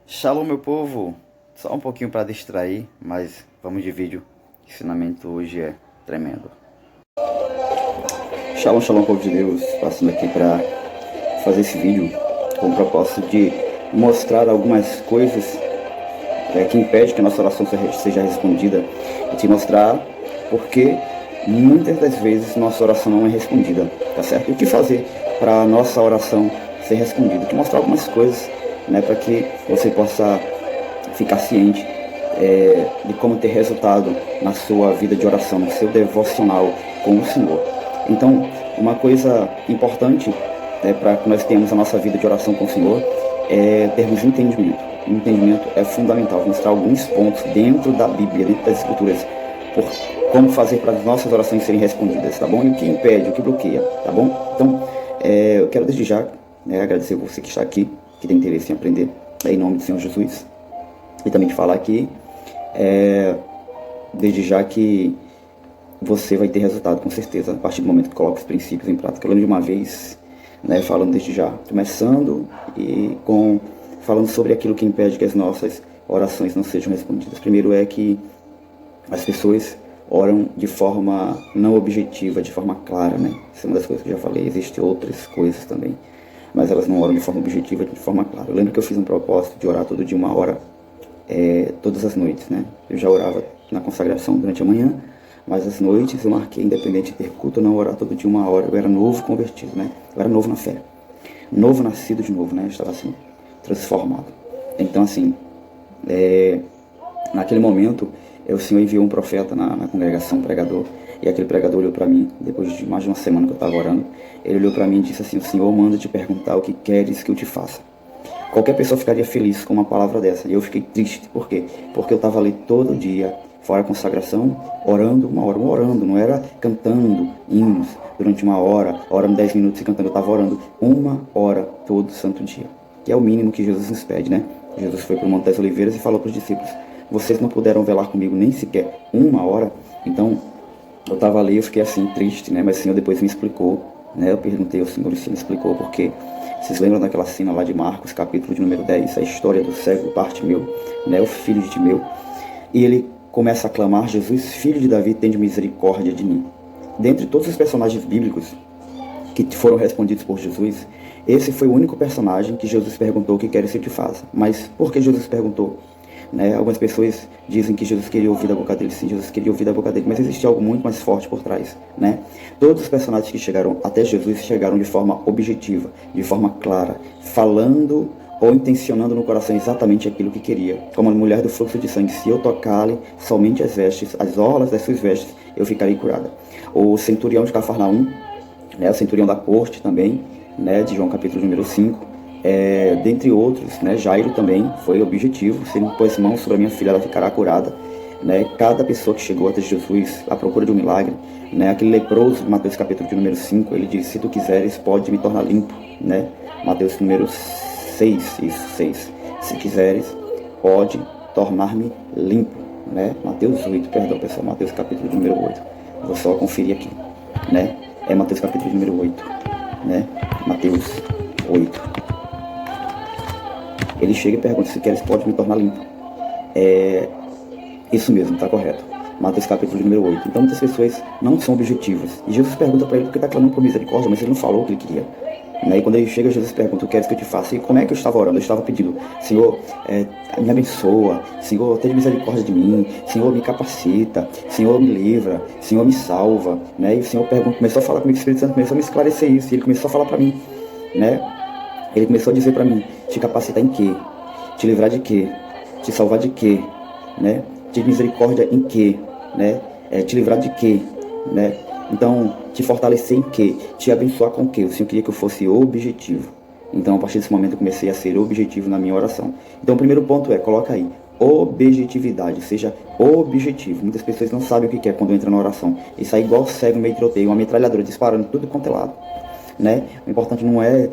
Shalom, meu povo, só um pouquinho para distrair, mas vamos de vídeo. O ensinamento hoje é tremendo. Shalom, shalom, povo de Deus, passando aqui para fazer esse vídeo com o propósito de mostrar algumas coisas que impedem que a nossa oração seja respondida e te mostrar porque muitas das vezes nossa oração não é respondida, tá certo? E o que fazer para a nossa oração ser respondida? Te mostrar algumas coisas, né, para que você possa ficar ciente de como ter resultado na sua vida de oração, no seu devocional com o Senhor. Então, uma coisa importante para que nós tenhamos a nossa vida de oração com o Senhor é termos entendimento. O entendimento é fundamental. Mostrar alguns pontos dentro da Bíblia, dentro das Escrituras, por como fazer para as nossas orações serem respondidas, tá bom? E o que impede, o que bloqueia, tá bom? Então, eu quero desde já agradecer você que está aqui, que tem interesse em aprender, em nome do Senhor Jesus. E também te falar aqui, desde já que você vai ter resultado, com certeza, a partir do momento que coloca os princípios em prática. Eu lembro de uma vez, falando desde já, começando e falando sobre aquilo que impede que as nossas orações não sejam respondidas. Primeiro é que as pessoas oram de forma não objetiva, de forma clara, né? Isso é uma das coisas que eu já falei, existem outras coisas também, mas elas não oram de forma objetiva, de forma clara. Eu lembro que eu fiz um propósito de orar todo dia 1 hora, todas as noites, né? Eu já orava na consagração durante a manhã, mas as noites eu marquei, independente de ter culto ou não, orar todo dia 1 hora. Eu era novo convertido, né? Eu era novo na fé, novo nascido de novo, né? Eu estava assim, transformado. Então assim, naquele momento, o Senhor enviou um profeta na congregação, um pregador, e aquele pregador olhou para mim, depois de mais de uma semana que eu estava orando, ele olhou para mim e disse assim: o Senhor manda te perguntar o que queres que eu te faça. Qualquer pessoa ficaria feliz com uma palavra dessa, e eu fiquei triste. Por quê? Porque eu estava ali todo dia, fora a consagração, orando 1 hora, orando, não era cantando hinos durante 1 hora, orando 10 minutos e cantando, eu estava orando 1 hora todo santo dia, que é o mínimo que Jesus nos pede, né? Jesus foi para o Monte das Oliveiras e falou para os discípulos: vocês não puderam velar comigo nem sequer 1 hora. Então, eu estava ali, eu fiquei assim, triste, né? Mas o Senhor depois me explicou, né? Eu perguntei ao Senhor e o Senhor me explicou porque vocês lembram daquela cena lá de Marcos, capítulo de número 10, a história do cego Bartimeu, né? O filho de Timeu. E ele começa a clamar: Jesus, filho de Davi, tende misericórdia de mim. Dentre todos os personagens bíblicos que foram respondidos por Jesus, esse foi o único personagem que Jesus perguntou: o que queres que eu te faça? Mas por que Jesus perguntou? Algumas pessoas dizem que Jesus queria ouvir da boca dele. Sim, Jesus queria ouvir da boca dele, mas existe algo muito mais forte por trás, né? Todos os personagens que chegaram até Jesus chegaram de forma objetiva, de forma clara, falando ou intencionando no coração exatamente aquilo que queria. Como a mulher do fluxo de sangue: se eu tocar-lhe somente as vestes, as orlas das suas vestes, eu ficarei curada. O centurião de Cafarnaum, o centurião da corte também, de João capítulo número 5, dentre outros, Jairo também foi objetivo: se ele pôs mãos sobre a minha filha, ela ficará curada. Cada pessoa que chegou até Jesus à procura de um milagre, aquele leproso, Mateus capítulo de número 5, ele diz: se tu quiseres, pode me tornar limpo, Mateus número 6, isso, 6, se quiseres, pode tornar-me limpo, Mateus 8, perdão pessoal, Mateus capítulo de número 8, vou só conferir aqui, é Mateus capítulo de número 8, Mateus 8. Ele chega e pergunta: se queres, pode me tornar limpo. Isso mesmo, está correto. Mateus capítulo número 8. Então muitas pessoas não são objetivas. E Jesus pergunta para ele porque está clamando por misericórdia, mas ele não falou o que ele queria. E quando ele chega, Jesus pergunta: o que queres que eu te faça? E como é que eu estava orando? Eu estava pedindo: Senhor, me abençoa. Senhor, tenha misericórdia de mim. Senhor, me capacita. Senhor, me livra. Senhor, me salva. E o Senhor começou a falar comigo, o Espírito Santo começou a me esclarecer isso. E ele começou a falar para mim, Ele começou a dizer para mim: te capacitar em quê? Te livrar de quê? Te salvar de quê? Te misericórdia em quê? Te livrar de quê? Então, te fortalecer em quê? Te abençoar com o quê? O Senhor queria que eu fosse objetivo. Então, a partir desse momento, eu comecei a ser objetivo na minha oração. Então, o primeiro ponto é, coloca aí, objetividade, seja objetivo. Muitas pessoas não sabem o que é quando entra na oração. Isso é igual cego meio tiroteio, uma metralhadora disparando tudo quanto é lado. Né? O importante não é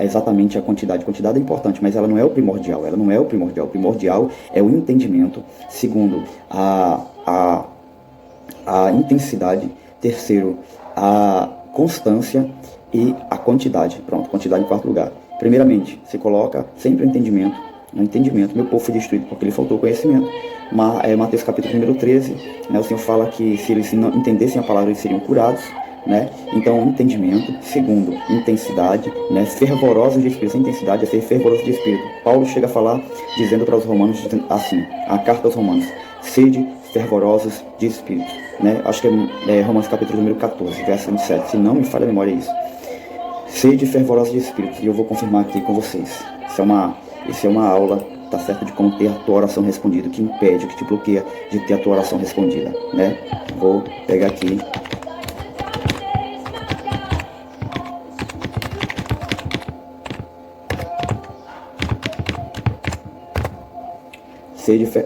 exatamente a quantidade. A quantidade é importante, mas ela não é o primordial. Ela não é o primordial. O primordial é o entendimento. Segundo, a intensidade. Terceiro, a constância e a quantidade. Pronto, quantidade em quarto lugar. Primeiramente, você coloca sempre o entendimento. No entendimento, meu povo foi destruído porque lhe faltou conhecimento. Mateus capítulo número 13, né, o Senhor fala que se eles não entendessem a palavra, eles seriam curados. Né? Então, entendimento. Segundo, intensidade, né? Fervorosos de espírito. Essa intensidade é ser fervoroso de espírito. Paulo chega a falar, dizendo para os romanos assim, a carta aos romanos: sede fervorosos de espírito, né? Acho que é Romanos capítulo número 14, verso 27, se não me falha a memória, é isso. Sede fervorosos de espírito, e eu vou confirmar aqui com vocês. Isso é uma aula, tá certo, de como ter a tua oração respondida, que impede, que te bloqueia de ter a tua oração respondida, né? Vou pegar aqui.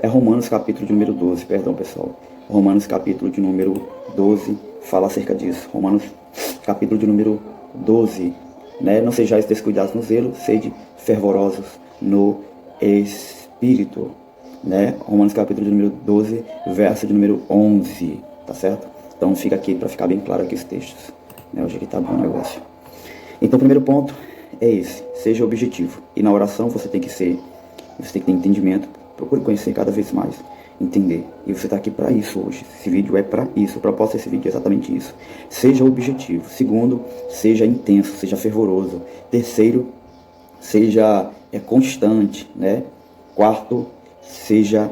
É Romanos capítulo de número 12, perdão pessoal. Romanos capítulo de número 12 fala acerca disso. Romanos capítulo de número 12, né? Não sejais descuidados no zelo, sede fervorosos no espírito, né? Romanos capítulo de número 12, verso de número 11, tá certo? Então fica aqui para ficar bem claro aqui os textos, né? Hoje aqui tá bom o negócio. Então o primeiro ponto é esse, seja objetivo. E na oração você tem que ter entendimento. Procure conhecer cada vez mais, entender. E você está aqui para isso hoje. Esse vídeo é para isso. O propósito desse vídeo é exatamente isso. Seja objetivo. Segundo, seja intenso, seja fervoroso. Terceiro, seja constante, né? Quarto, seja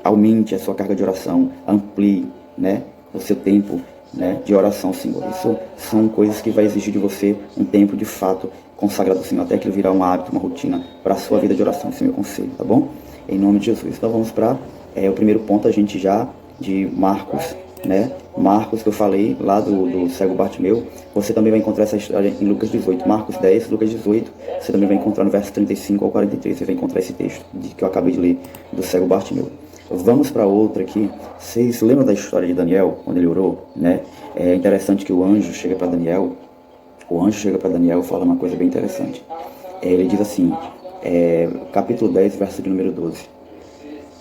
aumente a sua carga de oração, amplie, né, o seu tempo, né, de oração, Senhor. Isso são coisas que vai exigir de você um tempo de fato consagrado ao Senhor, até que ele virar um hábito, uma rotina para a sua vida de oração. Esse é o meu conselho, tá bom? Em nome de Jesus. Então vamos para o primeiro ponto, a gente já de Marcos, né? Marcos, que eu falei lá do cego Bartimeu. Você também vai encontrar essa história em Lucas 18, Marcos 10, Lucas 18. Você também vai encontrar no verso 35 ao 43. Você vai encontrar esse texto que eu acabei de ler do cego Bartimeu. Vamos para outra aqui. Vocês lembram da história de Daniel, quando ele orou, né? É interessante que o anjo chega para Daniel. O anjo chega para Daniel e fala uma coisa bem interessante. Ele diz assim, capítulo 10, verso de número 12.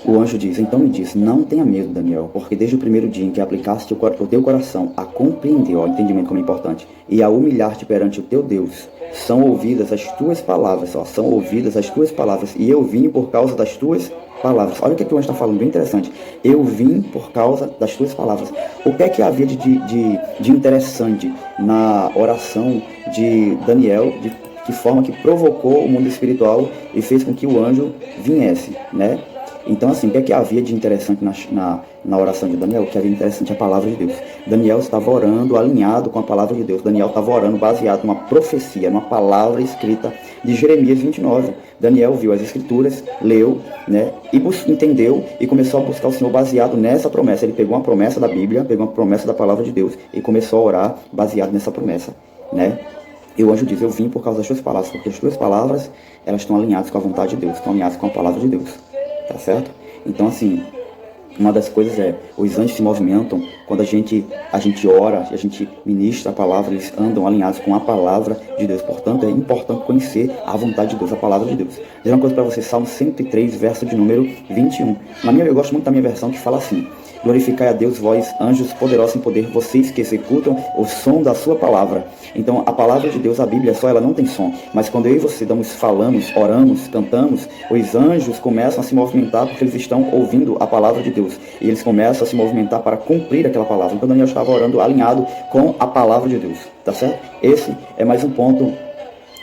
O anjo diz: então me diz, não tenha medo, Daniel, porque desde o primeiro dia em que aplicaste o teu coração a compreender, o entendimento como é importante, e a humilhar-te perante o teu Deus, são ouvidas as tuas palavras, são ouvidas as tuas palavras, e eu vim por causa das tuas palavras. Olha o que o anjo está falando, bem interessante. Eu vim por causa das tuas palavras. O que é que havia de interessante na oração de Daniel, de forma que provocou o mundo espiritual e fez com que o anjo viesse, né? Então, assim, o que é que havia de interessante na oração de Daniel? O que havia de interessante é a palavra de Deus. Daniel estava orando alinhado com a palavra de Deus. Daniel estava orando baseado numa profecia, numa palavra escrita de Jeremias 29. Daniel viu as escrituras, leu, né, e entendeu e começou a buscar o Senhor baseado nessa promessa. Ele pegou uma promessa da Bíblia, pegou uma promessa da palavra de Deus e começou a orar baseado nessa promessa, né? E o anjo diz: eu vim por causa das tuas palavras, porque as tuas palavras, elas estão alinhadas com a vontade de Deus, estão alinhadas com a palavra de Deus. Tá certo? Então, assim, uma das coisas os anjos se movimentam quando a gente ora, a gente ministra a palavra, eles andam alinhados com a palavra de Deus. Portanto, é importante conhecer a vontade de Deus, a palavra de Deus. Vou dizer uma coisa para você, Salmo 103, verso de número 21. Eu gosto muito da minha versão, que fala assim: glorificai a Deus, vós, anjos poderosos em poder, vocês que executam o som da sua palavra. Então, a palavra de Deus, a Bíblia só, ela não tem som. Mas quando eu e você falamos, oramos, cantamos, os anjos começam a se movimentar porque eles estão ouvindo a palavra de Deus. E eles começam a se movimentar para cumprir aquela palavra. Então, Daniel estava orando alinhado com a palavra de Deus. Tá certo? Esse é mais um ponto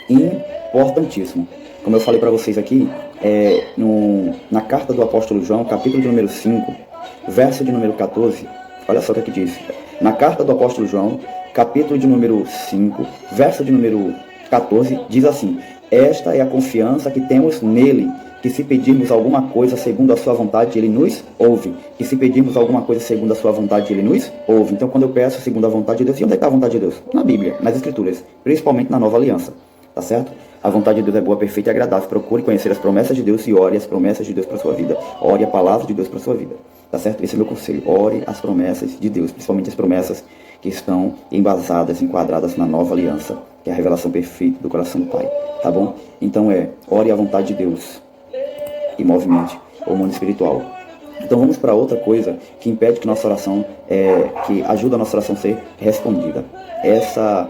importantíssimo. Como eu falei para vocês aqui, na carta do apóstolo João, capítulo de número 5, verso de número 14, olha só o que diz. Na carta do apóstolo João, capítulo de número 5, verso de número 14, diz assim: esta é a confiança que temos nele, que se pedirmos alguma coisa segundo a sua vontade, ele nos ouve. Que se pedirmos alguma coisa segundo a sua vontade, ele nos ouve. Então, quando eu peço segundo a vontade de Deus, e onde está a vontade de Deus? Na Bíblia, nas Escrituras, principalmente na Nova Aliança, tá certo? A vontade de Deus é boa, perfeita e agradável. Procure conhecer as promessas de Deus e ore as promessas de Deus para sua vida. Ore a palavra de Deus para sua vida, tá certo? Esse é o meu conselho. Ore as promessas de Deus, principalmente as promessas que estão embasadas, enquadradas na Nova Aliança, que é a revelação perfeita do coração do Pai, tá bom? Então ore a vontade de Deus e movimente o mundo espiritual. Então vamos para outra coisa que impede que nossa oração, que ajuda a nossa oração a ser respondida. Essa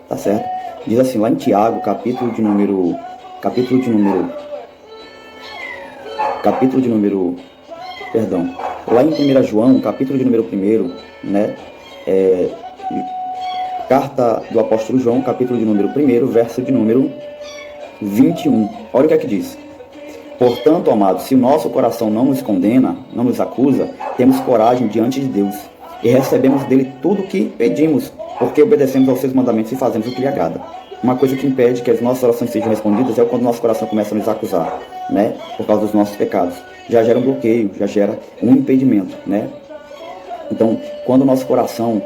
tá certo? Diz assim, lá em Tiago, capítulo de número, lá em 1 João, capítulo de número 1, né? Carta do apóstolo João, capítulo de número 1, verso de número 21. Olha o que é que diz. Portanto, amados, se o nosso coração não nos condena, não nos acusa, temos coragem diante de Deus e recebemos dele tudo o que pedimos, porque obedecemos aos seus mandamentos e fazemos o que lhe agrada. Uma coisa que impede que as nossas orações sejam respondidas é quando o nosso coração começa a nos acusar, né? Por causa dos nossos pecados. Já gera um bloqueio, já gera um impedimento, né? Então, quando o nosso coração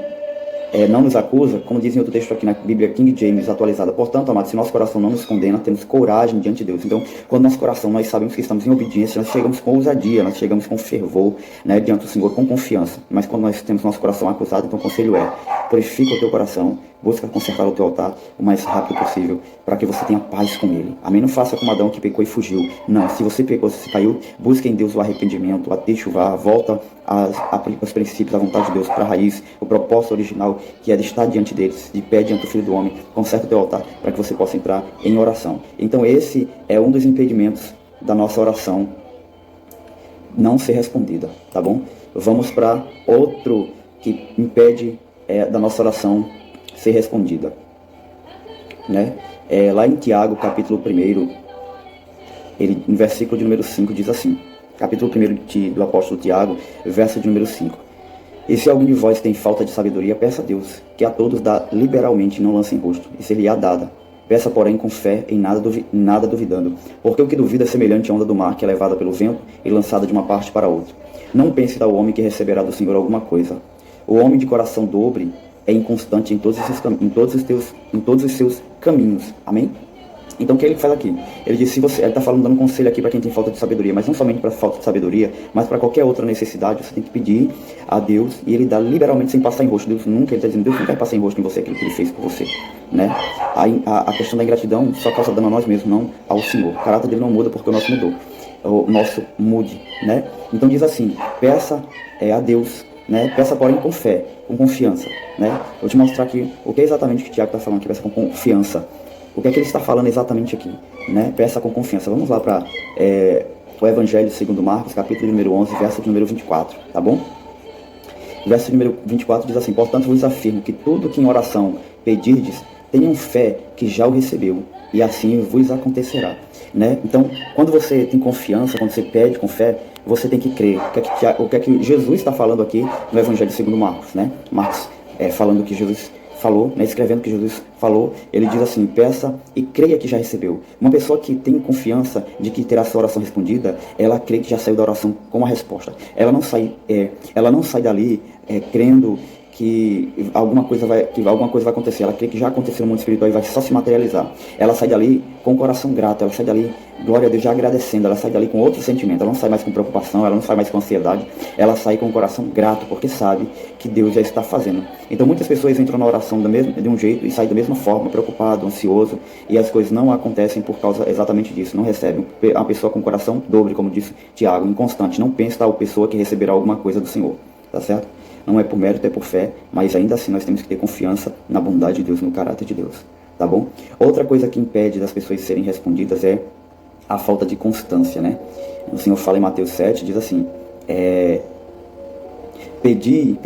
não nos acusa, como diz em outro texto aqui na Bíblia King James atualizada, portanto, amados, se nosso coração não nos condena, temos coragem diante de Deus. Então, quando nosso coração, nós sabemos que estamos em obediência, nós chegamos com ousadia, nós chegamos com fervor, né, diante do Senhor, com confiança. Mas quando nós temos nosso coração acusado, então o conselho é: purifica o teu coração, busca consertar o teu altar o mais rápido possível, para que você tenha paz com ele. Amém? Não faça como Adão, que pecou e fugiu. Não, se você pecou, se caiu, busque em Deus o arrependimento, a techuvá, volta aos princípios, à vontade de Deus, para a raiz, o propósito original, que é de estar diante deles, de pé diante do Filho do Homem, conserta o teu altar, para que você possa entrar em oração. Então esse é um dos impedimentos da nossa oração não ser respondida, tá bom? Vamos para outro que impede da nossa oração ser respondida, né? Lá em Tiago, capítulo 1, ele, no versículo de número 5, diz assim, capítulo 1 do apóstolo Tiago, verso de número 5. E se algum de vós tem falta de sabedoria, peça a Deus, que a todos dá liberalmente, não lança em rosto, e se-lhe-á dada. Peça, porém, com fé, em nada duvidando, porque o que duvida é semelhante à onda do mar, que é levada pelo vento e lançada de uma parte para outra. Não pense tal homem que receberá do Senhor alguma coisa. O homem de coração dobre é inconstante em todos os seus caminhos. Amém? Então o que ele faz aqui? Ele diz, ele está falando, dando um conselho aqui para quem tem falta de sabedoria, mas não somente para falta de sabedoria, mas para qualquer outra necessidade, você tem que pedir a Deus e ele dá liberalmente sem passar em rosto. Deus nunca, ele está dizendo, Deus não vai passar em rosto em você aquilo que ele fez por você, né? A questão da ingratidão só causa dano a nós mesmos, não ao Senhor. O caráter dele não muda porque o nosso mudou. O nosso mude, né? Então diz assim, peça a Deus, né? Peça, porém, com fé, com confiança, né? Vou te mostrar aqui o que é exatamente que o Tiago está falando aqui, peça com confiança. O que é que ele está falando exatamente aqui, né? Peça com confiança. Vamos lá para o Evangelho segundo Marcos, capítulo número 11, verso número 24, tá bom? O verso número 24 diz assim, portanto vos afirmo que tudo que em oração pedirdes, tenham fé que já o recebeu, e assim vos acontecerá, né? Então, quando você tem confiança, quando você pede com fé, você tem que crer. O que é que Jesus está falando aqui no Evangelho segundo Marcos, né? Marcos falando que Jesus falou, né, escrevendo que Jesus falou, ele diz assim, peça e creia que já recebeu. Uma pessoa que tem confiança de que terá sua oração respondida, ela crê que já saiu da oração com a resposta. Ela não sai dali crendo que alguma coisa vai acontecer. Ela crê que já aconteceu no mundo espiritual e vai só se materializar. Ela sai dali com o coração grato, ela sai dali, glória a Deus, já agradecendo, ela sai dali com outro sentimento, ela não sai mais com preocupação, ela não sai mais com ansiedade, ela sai com o coração grato, porque sabe que Deus já está fazendo. Então muitas pessoas entram na oração de um jeito e saem da mesma forma, preocupado, ansioso, e as coisas não acontecem por causa exatamente disso, não recebem. Uma pessoa com o coração dobre, como disse Tiago, inconstante, não pensa tal pessoa que receberá alguma coisa do Senhor, tá certo? Não é por mérito, é por fé, mas ainda assim nós temos que ter confiança na bondade de Deus, no caráter de Deus, tá bom? Outra coisa que impede das pessoas serem respondidas é a falta de constância, né? O Senhor fala em Mateus 7, diz assim, pedi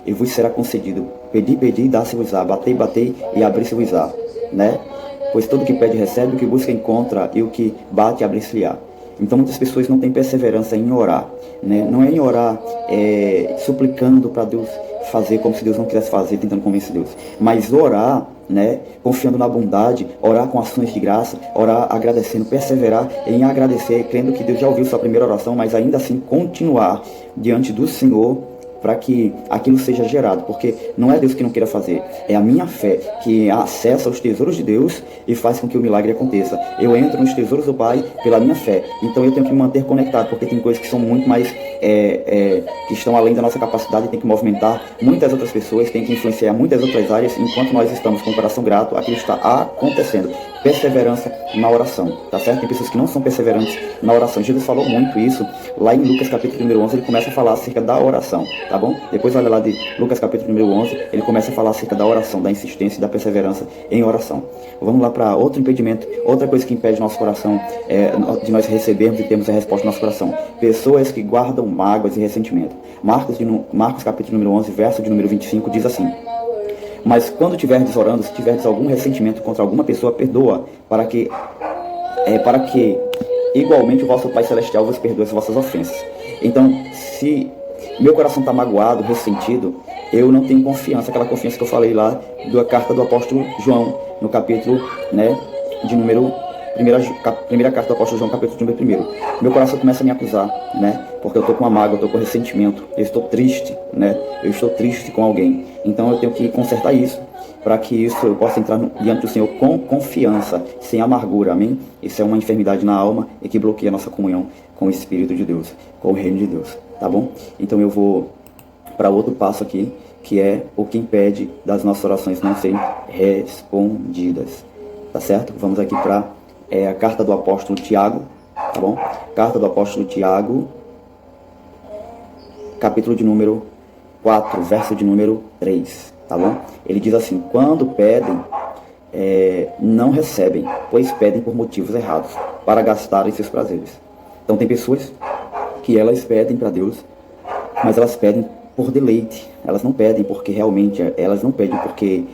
e vos será concedido, pedi, dá-se-vos-á, batei e abri-se-vos-á, né? Pois todo que pede recebe, o que busca encontra, e o que bate abre-se-lhe-á. Então muitas pessoas não têm perseverança em orar, né? Não é em orar suplicando para Deus fazer como se Deus não quisesse fazer, tentando convencer Deus. Mas orar, né, confiando na bondade, orar com ações de graça, orar agradecendo, perseverar em agradecer, crendo que Deus já ouviu sua primeira oração, mas ainda assim continuar diante do Senhor para que aquilo seja gerado, porque não é Deus que não queira fazer, é a minha fé que acessa os tesouros de Deus e faz com que o milagre aconteça. Eu entro nos tesouros do Pai pela minha fé, então eu tenho que me manter conectado, porque tem coisas que são muito mais, que estão além da nossa capacidade, tem que movimentar muitas outras pessoas, tem que influenciar muitas outras áreas, enquanto nós estamos com o coração grato, aquilo está acontecendo. Perseverança na oração, tá certo? Tem pessoas que não são perseverantes na oração. Jesus falou muito isso lá em Lucas capítulo número 11, ele começa a falar acerca da oração, tá bom? Depois olha lá de Lucas capítulo número 11, ele começa a falar acerca da oração, da insistência e da perseverança em oração. Vamos lá para outro impedimento, outra coisa que impede nosso coração de nós recebermos e termos a resposta do nosso coração. Pessoas que guardam mágoas e ressentimento. Marcos capítulo número 11, verso de número 25 diz assim: mas quando tiverdes orando, se tiverdes algum ressentimento contra alguma pessoa, perdoa, para que igualmente o vosso Pai Celestial vos perdoe as vossas ofensas. Então, se meu coração está magoado, ressentido, eu não tenho confiança, aquela confiança que eu falei lá da carta do apóstolo João, no capítulo, né, de número... Primeira carta do apóstolo João, capítulo de número 1. Meu coração começa a me acusar, né? Porque eu estou com uma mágoa, eu estou com ressentimento, eu estou triste, né? Eu estou triste com alguém. Então eu tenho que consertar isso, para que isso eu possa entrar diante do Senhor com confiança, sem amargura, amém? Isso é uma enfermidade na alma e que bloqueia a nossa comunhão com o Espírito de Deus, com o Reino de Deus, tá bom? Então eu vou para outro passo aqui, que é o que impede das nossas orações não serem respondidas, tá certo? Vamos aqui para a carta do apóstolo Tiago, tá bom? Carta do apóstolo Tiago, capítulo de número 4, verso de número 3, tá bom? Ele diz assim: quando pedem, não recebem, pois pedem por motivos errados, para gastarem seus prazeres. Então tem pessoas que elas pedem para Deus, mas elas pedem por deleite, elas não pedem porque realmente, elas não pedem porque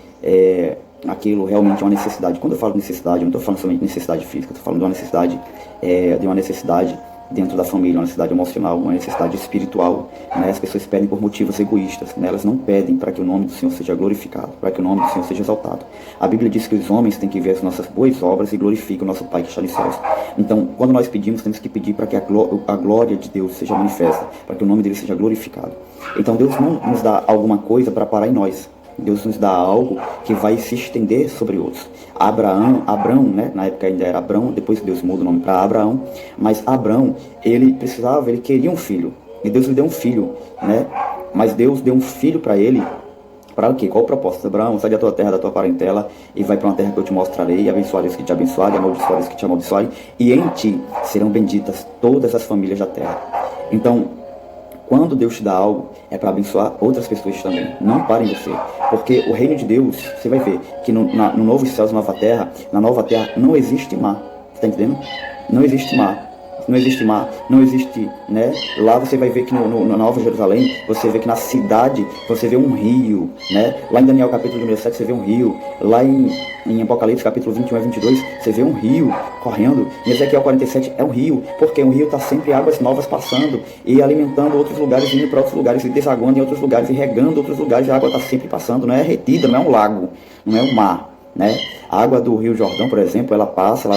aquilo realmente é uma necessidade. Quando eu falo necessidade, eu não estou falando somente de necessidade física, estou falando de uma necessidade dentro da família, uma necessidade emocional, uma necessidade espiritual, né? As pessoas pedem por motivos egoístas, né? Elas não pedem para que o nome do Senhor seja glorificado, para que o nome do Senhor seja exaltado. A Bíblia diz que os homens têm que ver as nossas boas obras e glorificar o nosso Pai que está nos céus. Então, quando nós pedimos, temos que pedir para que a glória de Deus seja manifesta, para que o nome dele seja glorificado. Então, Deus não nos dá alguma coisa para parar em nós. Deus nos dá algo que vai se estender sobre outros. Abrão, né? Na época ainda era Abrão, depois Deus muda o nome para Abraão, mas Abrão, ele queria um filho, e Deus lhe deu um filho, né? Mas Deus deu um filho para ele, para o quê? Qual o propósito? Abraão, sai da tua terra, da tua parentela, e vai para uma terra que eu te mostrarei, e abençoarei os que te abençoarem, e amaldiçoarei os que te amaldiçoarem, e em ti serão benditas todas as famílias da terra. Então, quando Deus te dá algo, é para abençoar outras pessoas também. Não parem você. Porque o reino de Deus, você vai ver que no novo céu, na nova terra, não existe mar. Você está entendendo? Não existe mar. Não existe mar, não existe, né? Lá você vai ver que na Nova Jerusalém, você vê que na cidade, você vê um rio, né? Lá em Daniel capítulo número 7, você vê um rio. Lá em Apocalipse capítulo 21 a 22, você vê um rio correndo. Em Ezequiel 47 é um rio, porque um rio está sempre águas novas passando e alimentando outros lugares, indo para outros lugares, e desaguando em outros lugares, e regando outros lugares, e a água está sempre passando, não é retida, não é um lago, não é um mar. Né? A água do Rio Jordão, por exemplo, ela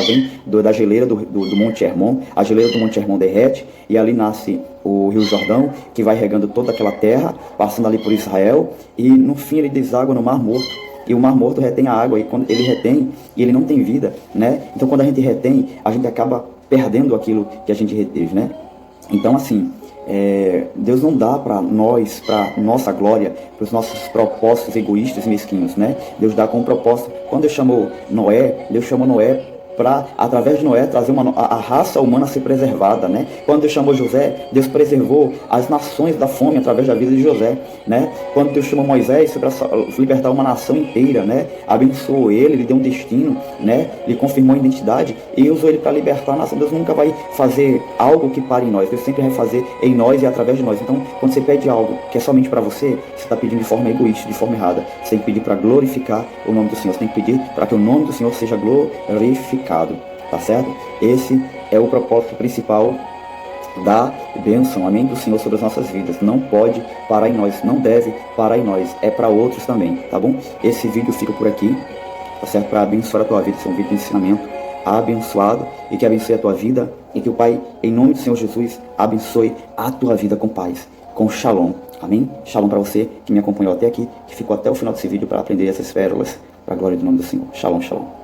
vem da geleira do Monte Hermon. A geleira do Monte Hermon derrete e ali nasce o Rio Jordão, que vai regando toda aquela terra, passando ali por Israel, e no fim ele deságua no Mar Morto. E o Mar Morto retém a água, e quando ele retém, e ele não tem vida, né? Então quando a gente retém, a gente acaba perdendo aquilo que a gente reteve, né? Então assim, Deus não dá para nós, para nossa glória, para os nossos propósitos egoístas e mesquinhos, né? Deus dá com um propósito. Quando Deus chamou Noé para, através de Noé, trazer a raça humana a ser preservada, né? Quando Deus chamou José, Deus preservou as nações da fome através da vida de José, né? Quando Deus chamou Moisés para libertar uma nação inteira, né? Abençoou ele, lhe deu um destino, né? Lhe confirmou a identidade e usou ele para libertar a nação. Deus nunca vai fazer algo que pare em nós, Deus sempre vai fazer em nós e através de nós. Então, quando você pede algo que é somente para você está pedindo de forma egoísta, de forma errada. Você tem que pedir para glorificar o nome do Senhor, você tem que pedir para que o nome do Senhor seja glorificado. Tá certo? Esse é o propósito principal da bênção, amém, do Senhor sobre as nossas vidas. Não pode parar em nós, não deve parar em nós, é para outros também, tá bom? Esse vídeo fica por aqui, tá certo? Para abençoar a tua vida, esse é um vídeo de ensinamento abençoado e que abençoe a tua vida e que o Pai, em nome do Senhor Jesus, abençoe a tua vida com paz, com shalom, amém? Shalom para você que me acompanhou até aqui, que ficou até o final desse vídeo para aprender essas pérolas, para a glória do nome do Senhor. Shalom, shalom.